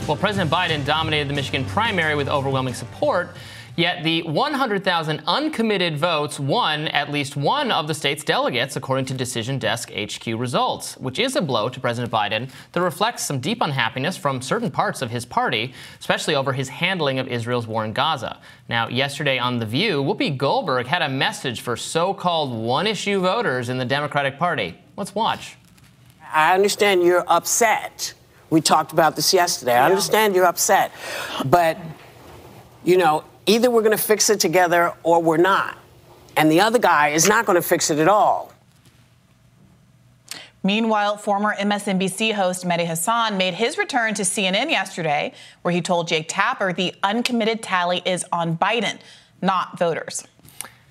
Well, President Biden dominated the Michigan primary with overwhelming support, yet the 100,000 uncommitted votes won at least one of the state's delegates, according to Decision Desk HQ results, which is a blow to President Biden that reflects some deep unhappiness from certain parts of his party, especially over his handling of Israel's war in Gaza. Now, yesterday on The View, Whoopi Goldberg had a message for so-called one-issue voters in the Democratic Party. Let's watch. I understand you're upset. We talked about this yesterday. I understand you're upset. But, you know, either we're going to fix it together or we're not. And the other guy is not going to fix it at all. Meanwhile, former MSNBC host Mehdi Hasan made his return to CNN yesterday, where he told Jake Tapper the uncommitted tally is on Biden, not voters.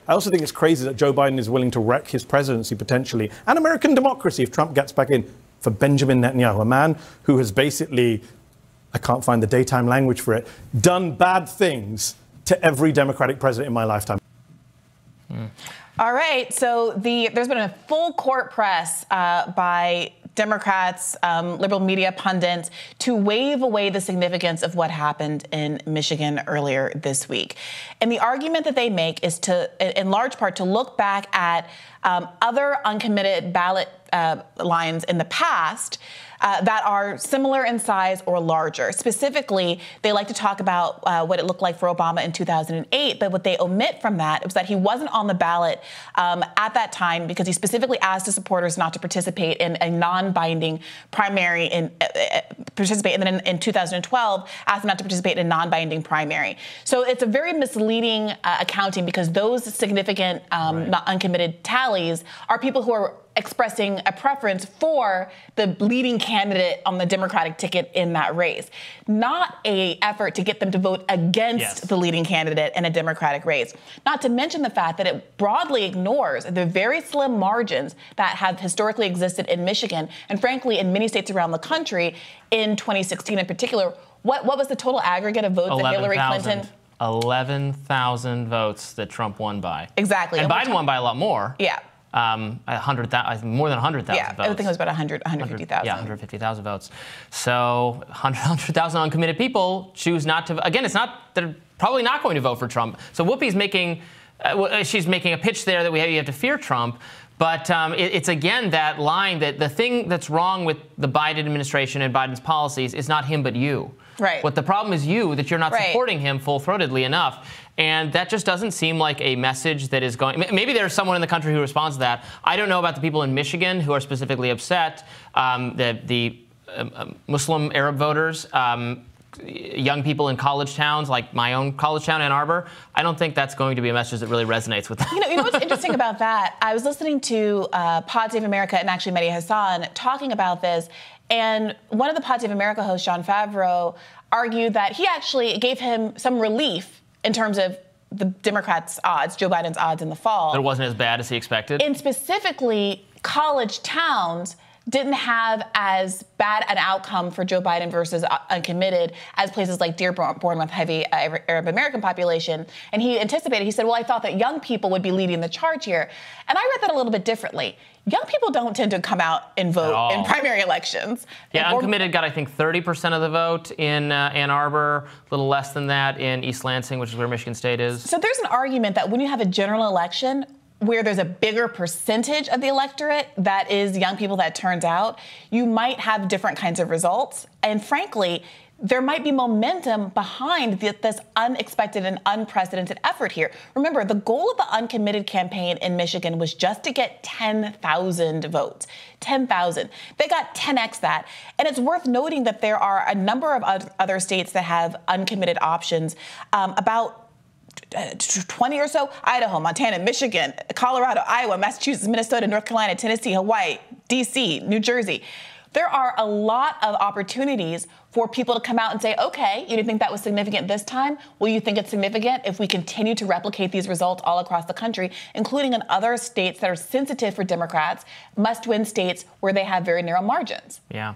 I also think it's crazy that Joe Biden is willing to wreck his presidency potentially and American democracy if Trump gets back in for Benjamin Netanyahu, a man who has basically, I can't find the daytime language for it, done bad things to every Democratic president in my lifetime. All right. So there's been a full court press by Democrats, liberal media pundits, to wave away the significance of what happened in Michigan earlier this week. And the argument that they make is to, in large part, to look back at other uncommitted ballot lines in the past that are similar in size or larger. Specifically, they like to talk about what it looked like for Obama in 2008, but what they omit from that was that he wasn't on the ballot at that time because he specifically asked his supporters not to participate in a non-binding primary and then in 2012 asked them not to participate in a non-binding primary. So it's a very misleading accounting because those significant uncommitted tallies are people who are expressing a preference for the leading candidate on the Democratic ticket in that race, not an effort to get them to vote against the leading candidate in a Democratic race. Not to mention the fact that it broadly ignores the very slim margins that have historically existed in Michigan and, frankly, in many states around the country in 2016 in particular. What was the total aggregate of votes that Hillary Clinton? 11,000 votes that Trump won by. Exactly. And Biden won by a lot more. Yeah. 100,000, more than 100,000 votes. I think it was about 150,000. Yeah, 150,000 votes. So 100,000 uncommitted people choose not to. Again, it's not, they're probably not going to vote for Trump. So Whoopi's making, she's making a pitch there that you have to fear Trump. But it's, again, that line that the thing that's wrong with the Biden administration and Biden's policies is not him but you. Right. What the problem is you, that you're not supporting him full-throatedly enough. And that just doesn't seem like a message that is going. Maybe there's someone in the country who responds to that. I don't know about the people in Michigan who are specifically upset, the Muslim Arab voters, young people in college towns like my own college town, Ann Arbor. I don't think that's going to be a message that really resonates with them. You know what's interesting about that? I was listening to Pod Save America and actually Mehdi Hasan talking about this. And one of the Pod Save America hosts, Jon Favreau, argued that he actually gave him some relief in terms of the Democrats' odds, Joe Biden's odds in the fall. It wasn't as bad as he expected? And specifically, college towns didn't have as bad an outcome for Joe Biden versus uncommitted as places like Dearborn with heavy Arab American population. And he anticipated, he said, well, I thought that young people would be leading the charge here. And I read that a little bit differently. Young people don't tend to come out and vote in primary elections. Yeah, uncommitted got, I think, 30% of the vote in Ann Arbor, a little less than that in East Lansing, which is where Michigan State is. So there's an argument that when you have a general election where there's a bigger percentage of the electorate that is young people that turns out, you might have different kinds of results. And frankly, there might be momentum behind this unexpected and unprecedented effort here. Remember, the goal of the uncommitted campaign in Michigan was just to get 10,000 votes. 10,000. They got 10x that. And it's worth noting that there are a number of other states that have uncommitted options, about 20 or so: Idaho, Montana, Michigan, Colorado, Iowa, Massachusetts, Minnesota, North Carolina, Tennessee, Hawaii, D.C., New Jersey. There are a lot of opportunities for people to come out and say, okay, you didn't think that was significant this time? Well, you think it's significant if we continue to replicate these results all across the country, including in other states that are sensitive for Democrats, must-win states where they have very narrow margins. Yeah.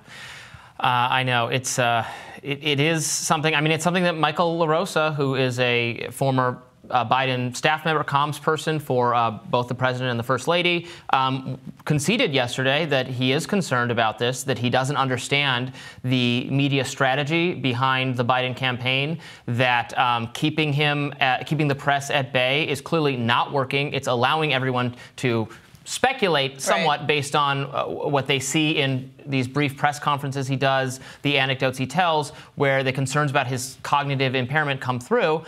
I know. It is something. I mean, it's something that Michael LaRosa, who is a former Biden staff member, comms person for both the president and the first lady, conceded yesterday that he is concerned about this, that he doesn't understand the media strategy behind the Biden campaign, that keeping the press at bay is clearly not working. It's allowing everyone to speculate somewhat based on what they see in these brief press conferences he does, the anecdotes he tells, where the concerns about his cognitive impairment come through.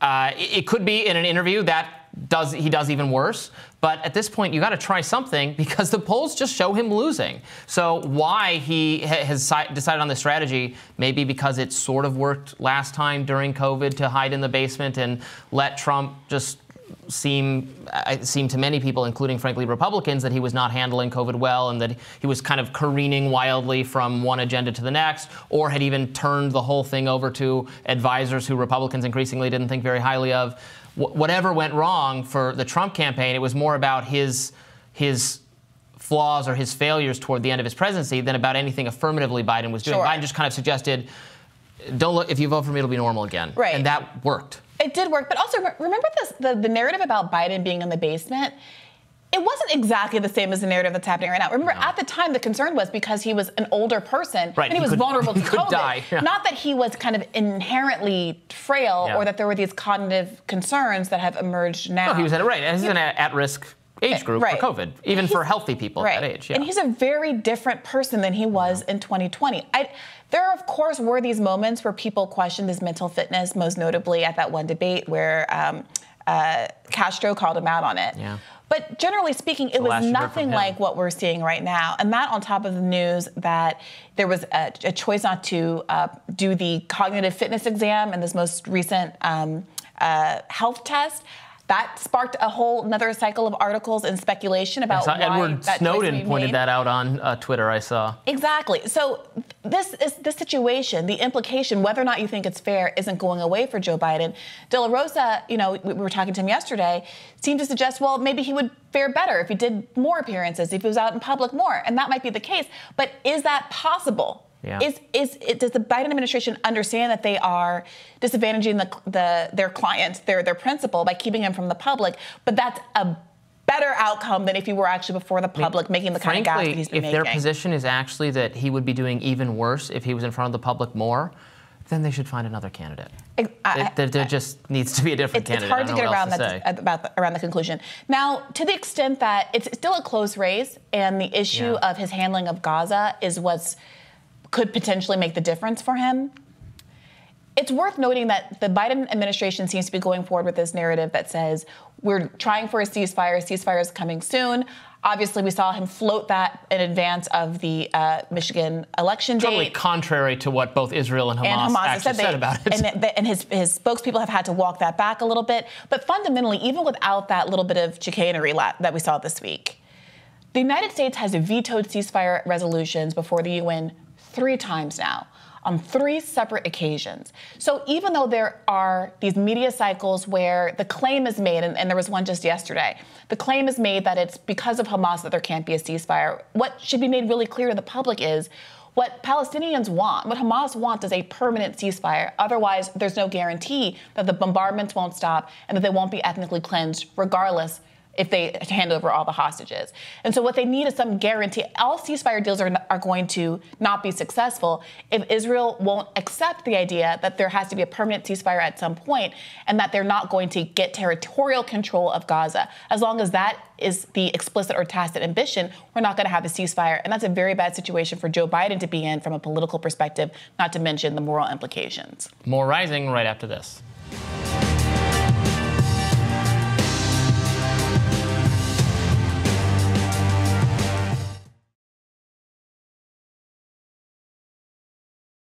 It could be in an interview that he does even worse. But at this point, you got to try something because the polls just show him losing. So why he has decided on this strategy, maybe because it sort of worked last time during COVID to hide in the basement and let Trump just seem to many people, including, frankly, Republicans, that he was not handling COVID well and that he was kind of careening wildly from one agenda to the next, or had even turned the whole thing over to advisors who Republicans increasingly didn't think very highly of. Whatever went wrong for the Trump campaign, it was more about his flaws or his failures toward the end of his presidency than about anything affirmatively Biden was doing. Sure. Biden just kind of suggested, don't look, if you vote for me, it'll be normal again. Right. And that worked. It did work, but also remember the narrative about Biden being in the basement? It wasn't exactly the same as the narrative that's happening right now. Remember, at the time, the concern was because he was an older person and he was vulnerable to COVID. Die. Yeah. Not that he was kind of inherently frail or that there were these cognitive concerns that have emerged now. No, he was he's an at-risk age group for COVID, even for healthy people at that age. Yeah. And he's a very different person than he was in 2020. There, of course, were these moments where people questioned his mental fitness, most notably at that one debate where Castro called him out on it. Yeah. But generally speaking, it was nothing like what we're seeing right now. And that on top of the news that there was a choice not to do the cognitive fitness exam in this most recent health test. That sparked a whole another cycle of articles and speculation about why Edward Snowden pointed that out on Twitter, I saw. Exactly. So this situation, the implication, whether or not you think it's fair, isn't going away for Joe Biden. De La Rosa, we were talking to him yesterday, seemed to suggest, well, maybe he would fare better if he did more appearances, if he was out in public more. And that might be the case. But is that possible? Yeah. Does the Biden administration understand that they are disadvantaging their clients, their principal, by keeping him from the public? But that's a better outcome than if he were actually before the public making the kind of gas that he's been making. If their position is actually that he would be doing even worse if he was in front of the public more, then they should find another candidate. There just needs to be a different candidate. It's hard to get around the conclusion. Now, to the extent that it's still a close race, and the issue of his handling of Gaza is what's could potentially make the difference for him. It's worth noting that the Biden administration seems to be going forward with this narrative that says we're trying for a ceasefire is coming soon. Obviously, we saw him float that in advance of the Michigan election date. Totally contrary to what both Israel and Hamas actually said about it. And his spokespeople have had to walk that back a little bit. But fundamentally, even without that little bit of chicanery that we saw this week, the United States has vetoed ceasefire resolutions before the UN 3 times now, on 3 separate occasions. So even though there are these media cycles where the claim is made, and there was one just yesterday, the claim is made that it's because of Hamas that there can't be a ceasefire. What should be made really clear to the public is what Palestinians want, what Hamas wants is a permanent ceasefire. Otherwise, there's no guarantee that the bombardments won't stop and that they won't be ethnically cleansed, regardless if they hand over all the hostages. And so what they need is some guarantee. All ceasefire deals are going to not be successful if Israel won't accept the idea that there has to be a permanent ceasefire at some point and that they're not going to get territorial control of Gaza. As long as that is the explicit or tacit ambition, we're not going to have a ceasefire. And that's a very bad situation for Joe Biden to be in from a political perspective, not to mention the moral implications. More Rising right after this.